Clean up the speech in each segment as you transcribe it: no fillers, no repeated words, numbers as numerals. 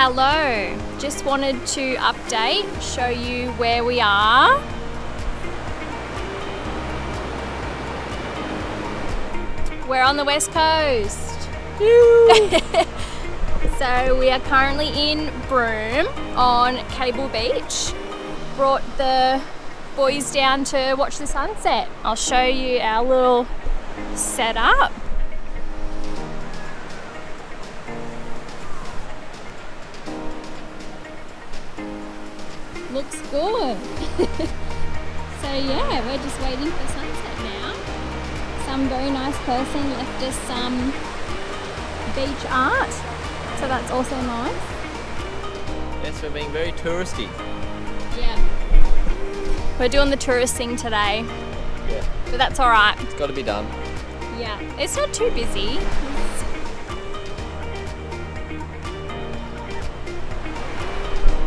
Hello, just wanted to update, show you where we are. We're on the West Coast. So we are currently in Broome on Cable Beach. Brought the boys down to watch the sunset. I'll show you our little setup. Looks good. So yeah, we're just waiting for sunset now. Some very nice person left us some beach art, so that's also nice. Yes, we're being very touristy. Yeah. We're doing the tourist thing today. Yeah. But that's alright. It's got to be done. Yeah. It's not too busy.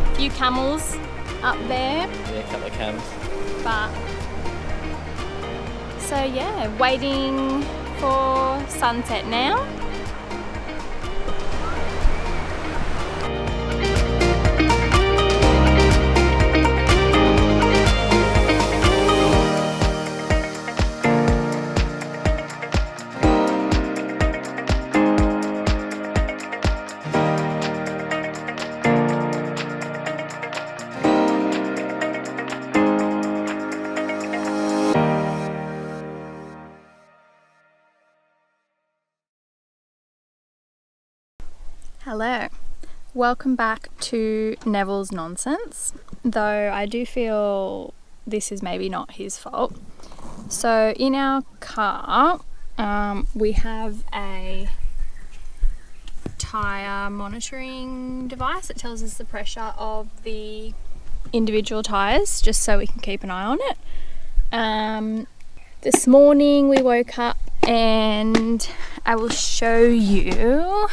A few camels up there. Yeah, a couple of cams. But so yeah, waiting for sunset now. Hello, welcome back to Neville's nonsense, though I do feel this is maybe not his fault. So in our car we have a tyre monitoring device that tells us the pressure of the individual tyres, just so we can keep an eye on it. This morning we woke up and I will show you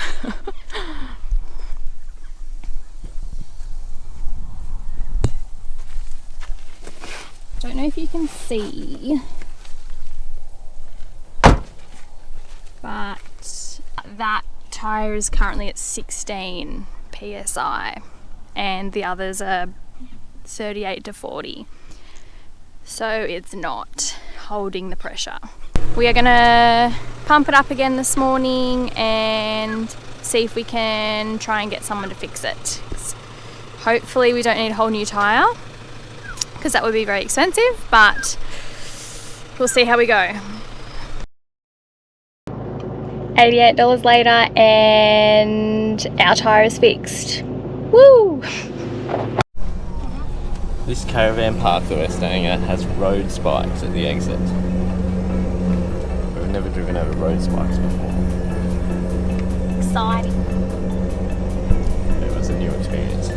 don't know if you can see, but that tyre is currently at 16 psi and the others are 38 to 40, so it's not holding the pressure. We are gonna pump it up again this morning and see if we can try and get someone to fix it. Hopefully we don't need a whole new tyre, because that would be very expensive, but we'll see how we go. $88 later and our tyre is fixed. Woo! This caravan park that we're staying at has road spikes at the exit. We've never driven over road spikes before. Exciting. It was a new experience.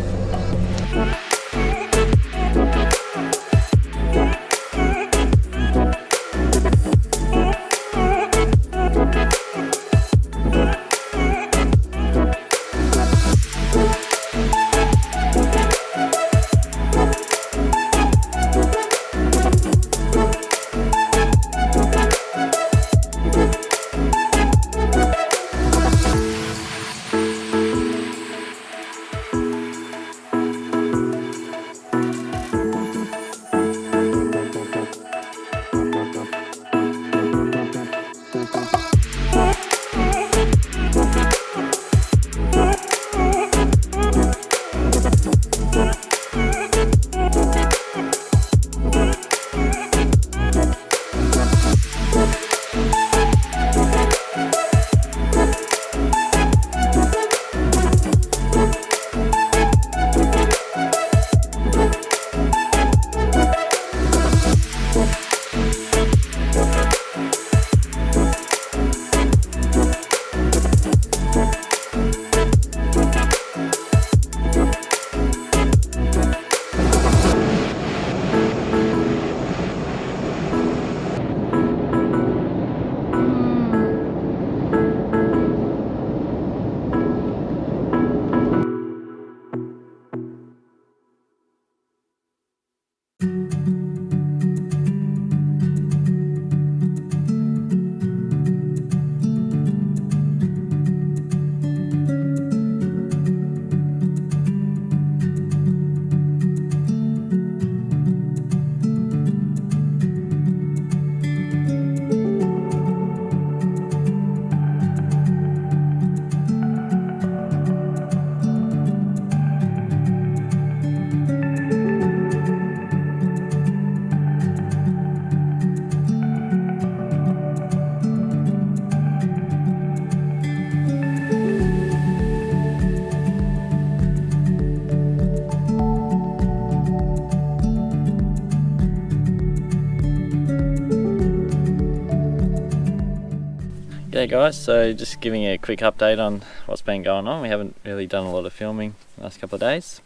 Yeah guys, so just giving you a quick update on what's been going on. We haven't really done a lot of filming the last couple of days.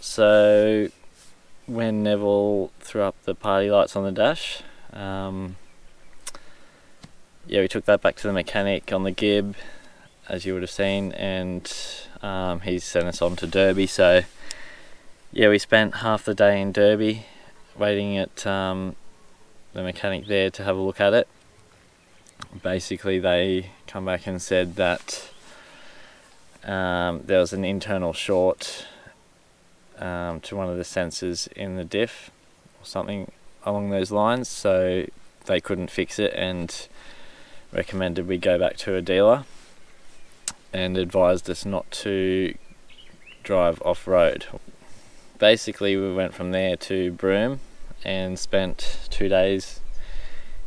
So when Neville threw up the party lights on the dash, we took that back to the mechanic on the Gib, as you would have seen, and he's sent us on to Derby. So yeah, we spent half the day in Derby waiting at the mechanic there to have a look at it. Basically they come back and said that there was an internal short to one of the sensors in the diff or something along those lines, so they couldn't fix it and recommended we go back to a dealer and advised us not to drive off-road. Basically we went from there to Broome and spent 2 days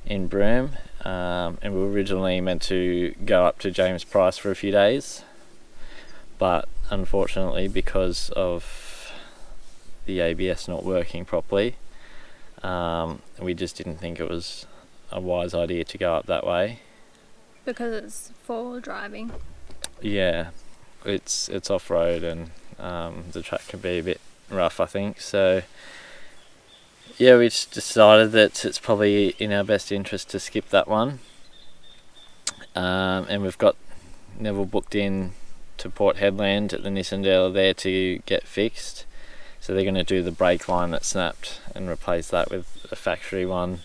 in Broome, and we were originally meant to go up to James Price for a few days, but unfortunately because of the ABS not working properly, we just didn't think it was a wise idea to go up that way. Because it's four-wheel driving. Yeah, it's off-road and the track can be a bit rough, I think. So yeah, we just decided that it's probably in our best interest to skip that one. And we've got Neville booked in to Port Hedland at the Nissan dealer there to get fixed. So they're going to do the brake line that snapped and replace that with a factory one.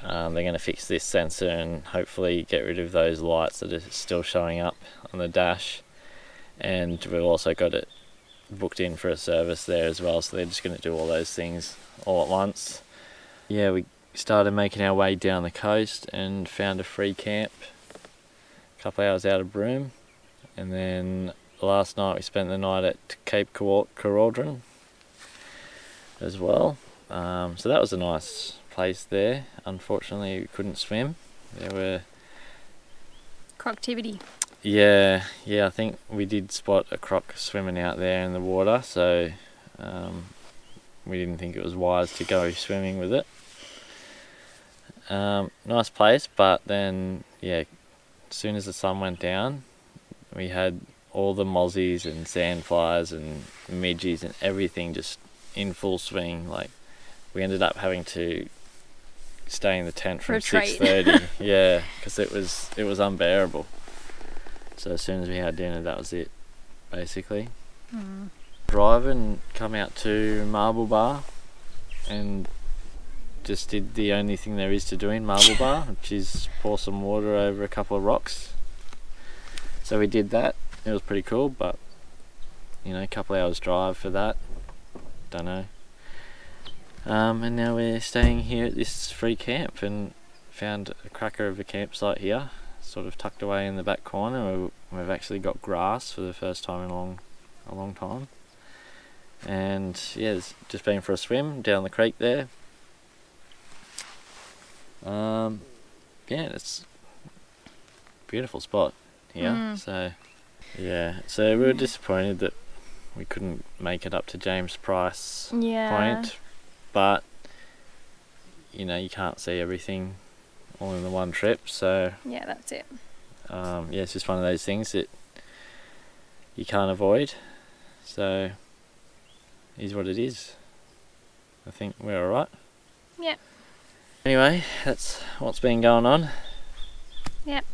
They're going to fix this sensor and hopefully get rid of those lights that are still showing up on the dash. And we've also got it booked in for a service there as well, so they're just going to do all those things all at once. Yeah, we started making our way down the coast and found a free camp a couple of hours out of Broome, and then last night we spent the night at Cape Cauldron as well. So that was a nice place there. Unfortunately we couldn't swim. There were Croctivity. Yeah, I think we did spot a croc swimming out there in the water, so we didn't think it was wise to go swimming with it. Nice place, but then yeah, as soon as the sun went down we had all the mozzies and sandflies and midgies and everything just in full swing. Like, we ended up having to stay in the tent from 6:30. Yeah, because it was unbearable. So as soon as we had dinner, that was it, basically. Drive and come out to Marble Bar and just did the only thing there is to do in Marble Bar, which is pour some water over a couple of rocks. So we did that. It was pretty cool, but you know, a couple of hours drive for that. Don't know. And now we're staying here at this free camp and found a cracker of a campsite here, sort of tucked away in the back corner. We've actually got grass for the first time in a long time. And yeah, it's just been for a swim down the creek there. Yeah, it's a beautiful spot here. So yeah, so we were disappointed that we couldn't make it up to James Price Point, but you know, you can't see everything all in the one trip, so yeah, that's it. Yeah, it's just one of those things that you can't avoid, so it is what it is. I think we're alright. Yeah. Anyway, that's what's been going on. Yep.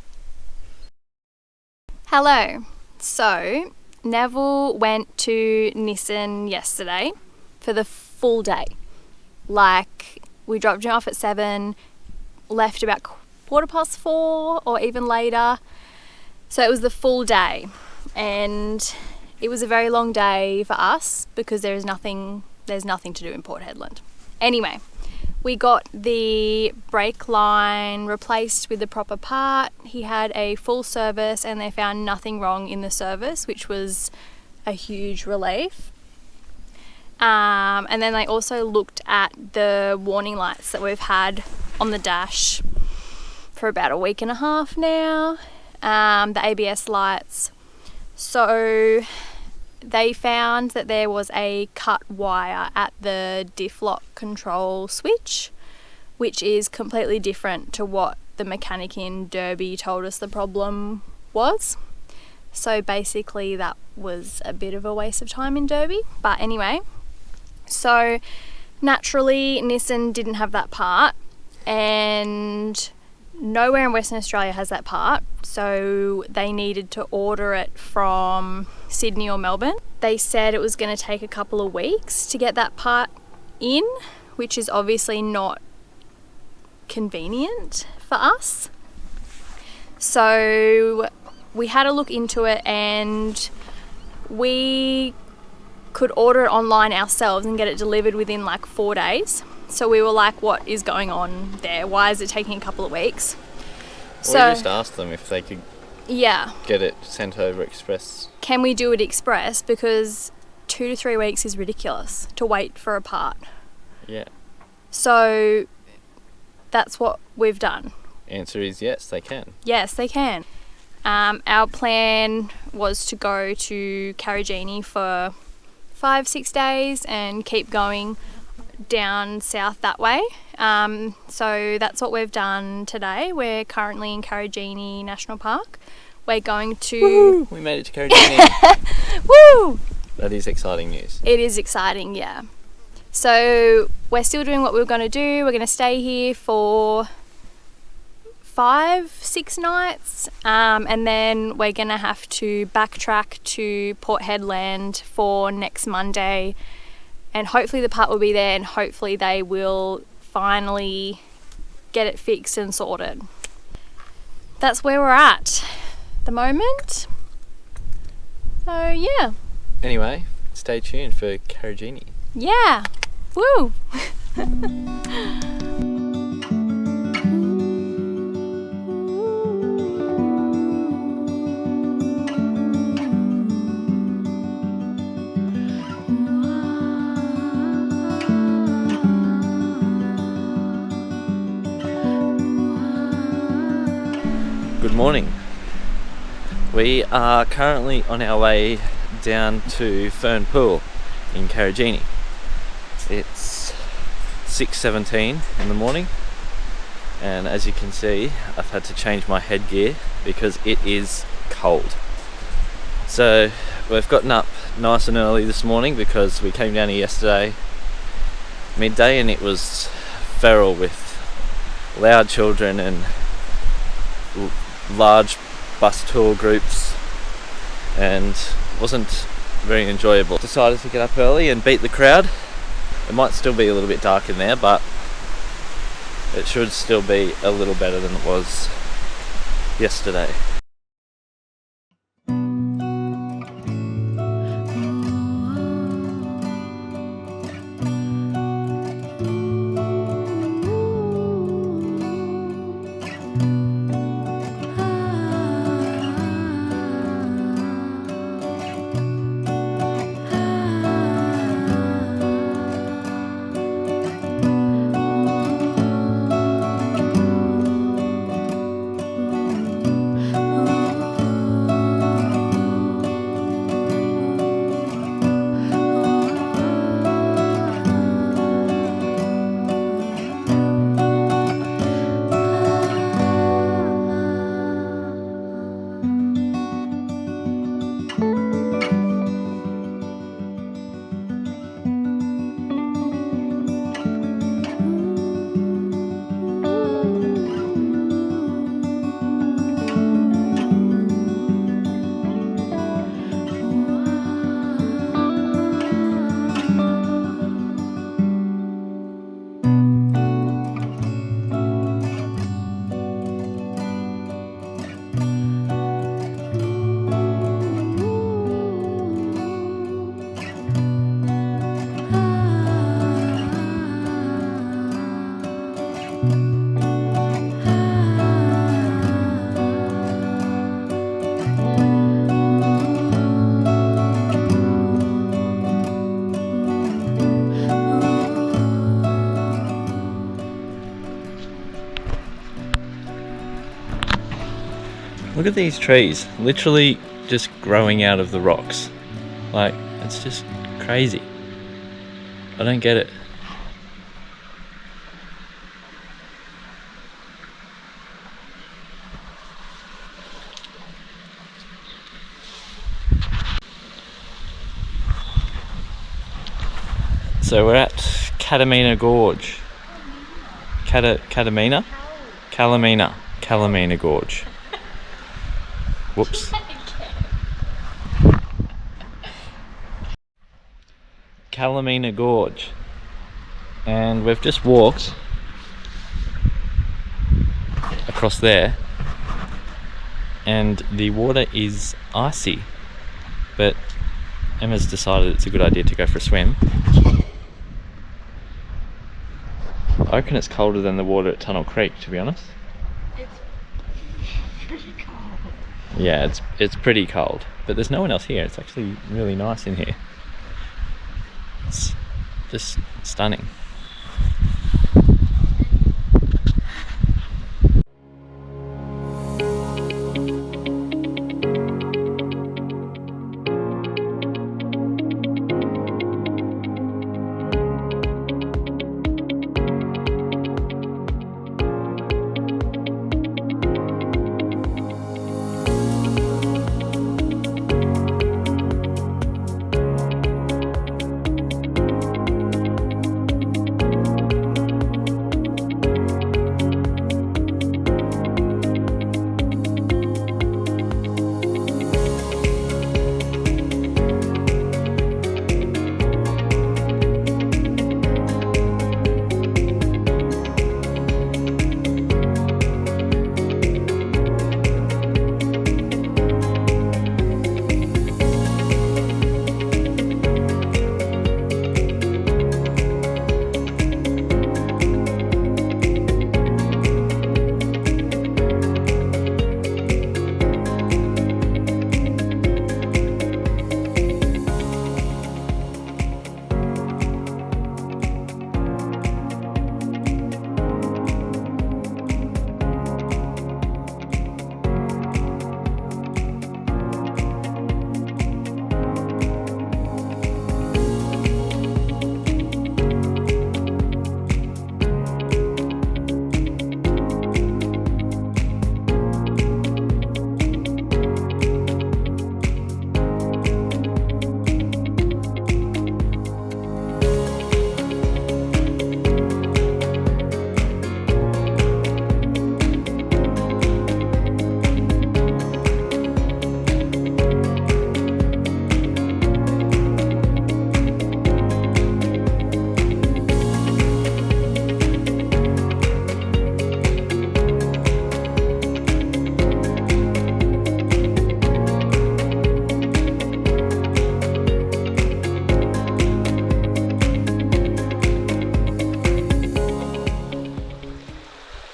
Hello. So Neville went to Nissan yesterday for the full day. Like, we dropped him off at 7, left about 4:15 or even later. So it was the full day, and it was a very long day for us because there's nothing to do in Port Hedland. Anyway, we got the brake line replaced with the proper part. He had a full service and they found nothing wrong in the service, which was a huge relief. And then they also looked at the warning lights that we've had on the dash for about a week and a half now, the ABS lights. So they found that there was a cut wire at the diff lock control switch, which is completely different to what the mechanic in Derby told us the problem was. So basically that was a bit of a waste of time in Derby. But anyway, so naturally Nissan didn't have that part, and nowhere in Western Australia has that part, so they needed to order it from Sydney or Melbourne. They said it was going to take a couple of weeks to get that part in, which is obviously not convenient for us. So we had a look into it, and we could order it online ourselves and get it delivered within like 4 days. So we were like, what is going on there? Why is it taking a couple of weeks? We just asked them if they could get it sent over express. Can we do it express? Because 2 to 3 weeks is ridiculous to wait for a part. Yeah. So that's what we've done. Answer is yes, they can. Yes, they can. Our plan was to go to Karijini for 5-6 days and keep going down south that way. So that's what we've done today. We're currently in Karijini National Park. We're going to... Woo! We made it to Karijini. Woo! That is exciting news. It is exciting, yeah. So we're still doing what we were going to do. We're going to stay here for 5-6 nights, and then we're going to have to backtrack to Port Hedland for next Monday, and hopefully the part will be there, and hopefully they will finally get it fixed and sorted. That's where we're at the moment. So yeah. Anyway, stay tuned for Karijini. Yeah. Woo! Good morning. We are currently on our way down to Fern Pool in Karijini. It's 6:17 in the morning, and as you can see, I've had to change my headgear because it is cold. So we've gotten up nice and early this morning because we came down here yesterday midday, and it was feral with loud children and large bus tour groups, and wasn't very enjoyable. Decided to get up early and beat the crowd. It might still be a little bit dark in there, but it should still be a little better than it was yesterday. Look at these trees, literally just growing out of the rocks. Like, it's just crazy. I don't get it. So we're at Karijini Gorge. Kalamina Gorge. Whoops. Kalamina Gorge. And we've just walked across there, and the water is icy, but Emma's decided it's a good idea to go for a swim. I reckon it's colder than the water at Tunnel Creek, to be honest. It's pretty cold. Yeah, it's pretty cold, but there's no one else here. It's actually really nice in here. It's just stunning.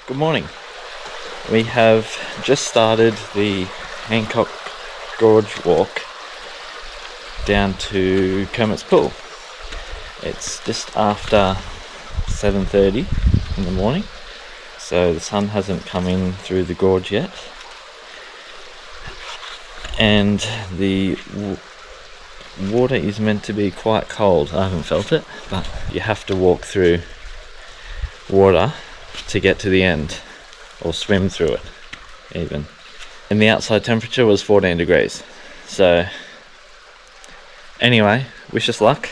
Good morning. We have just started the Hancock Gorge walk down to Kermit's Pool. It's just after 7:30 in the morning, so the sun hasn't come in through the gorge yet, and the water is meant to be quite cold. I haven't felt it, but you have to walk through water to get to the end, or swim through it even. And the outside temperature was 14 degrees. So anyway, wish us luck.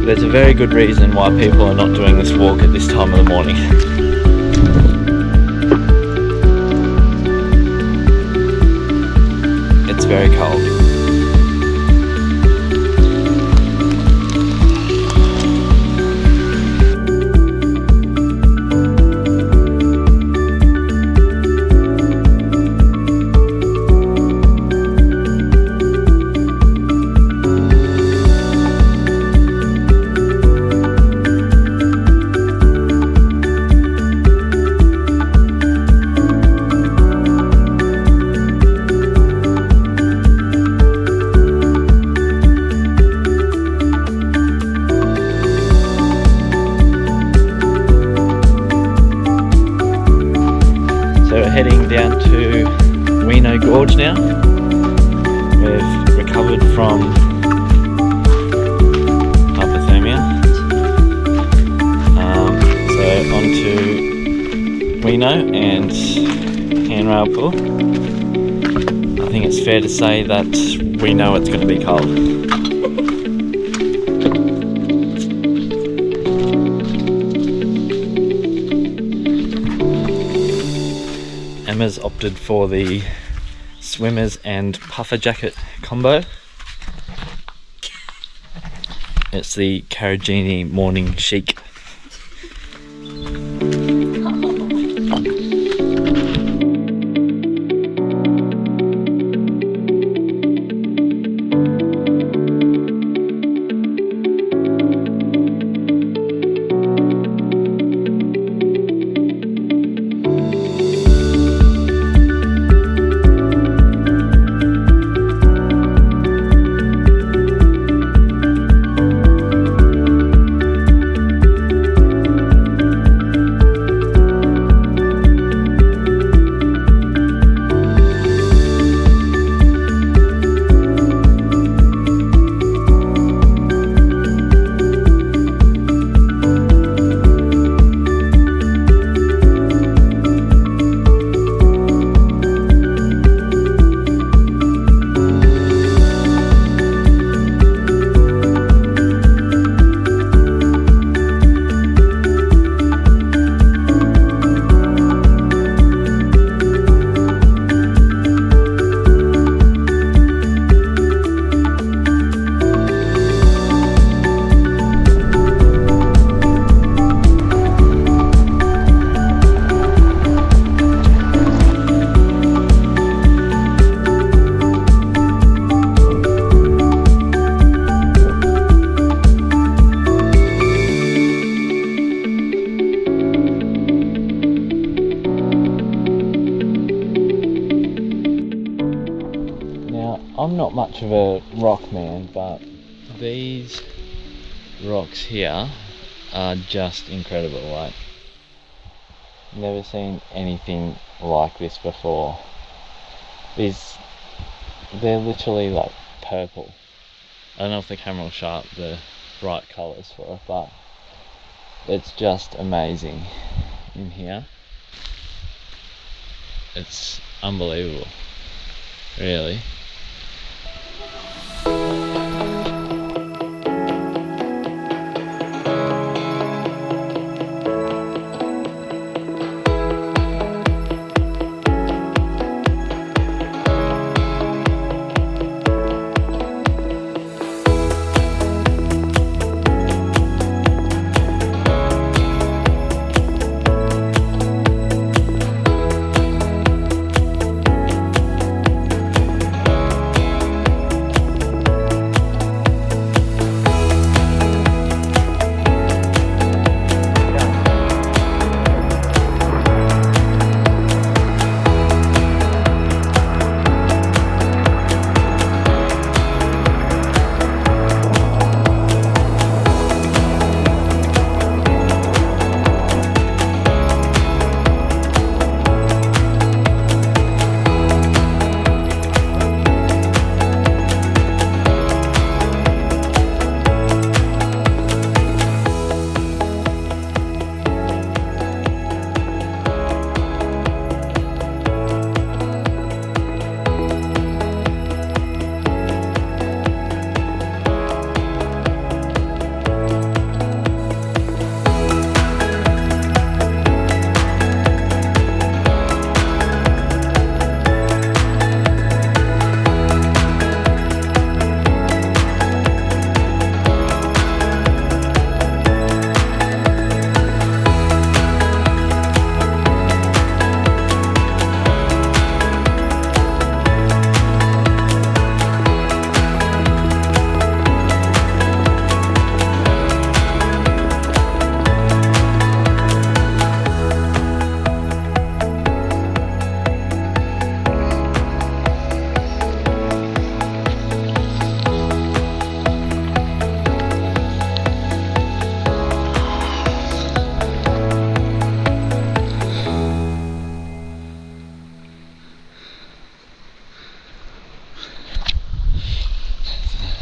There's a very good reason why people are not doing this walk at this time of the morning. It's very cold. heading down to Weeno Gorge now. We've recovered from hypothermia. So on to Weeno and handrail pool. I think it's fair to say that we know it's going to be cold. Emma's opted for the swimmers and puffer jacket combo. It's the Karijini Morning Chic. I'm not much of a rock man, but these rocks here are just incredible. Like, never seen anything like this before. They're literally like purple. I don't know if the camera will show up the bright colours for it, but it's just amazing in here. It's unbelievable, really.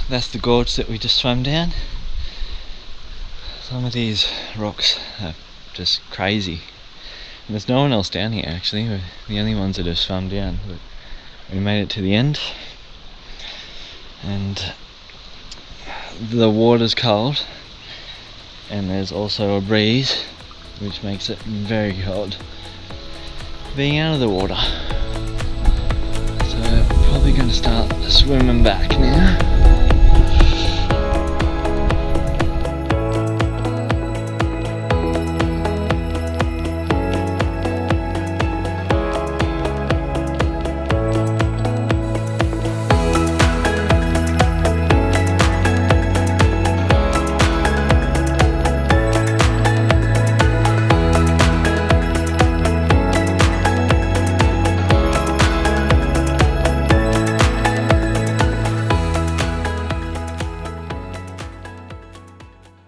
that's the gorge that we just swam down. Some of these rocks are just crazy. And there's no one else down here actually, we're the only ones that have swum down, but we made it to the end. And the water's cold, and there's also a breeze which makes it very cold being out of the water. So probably going to start swimming back now.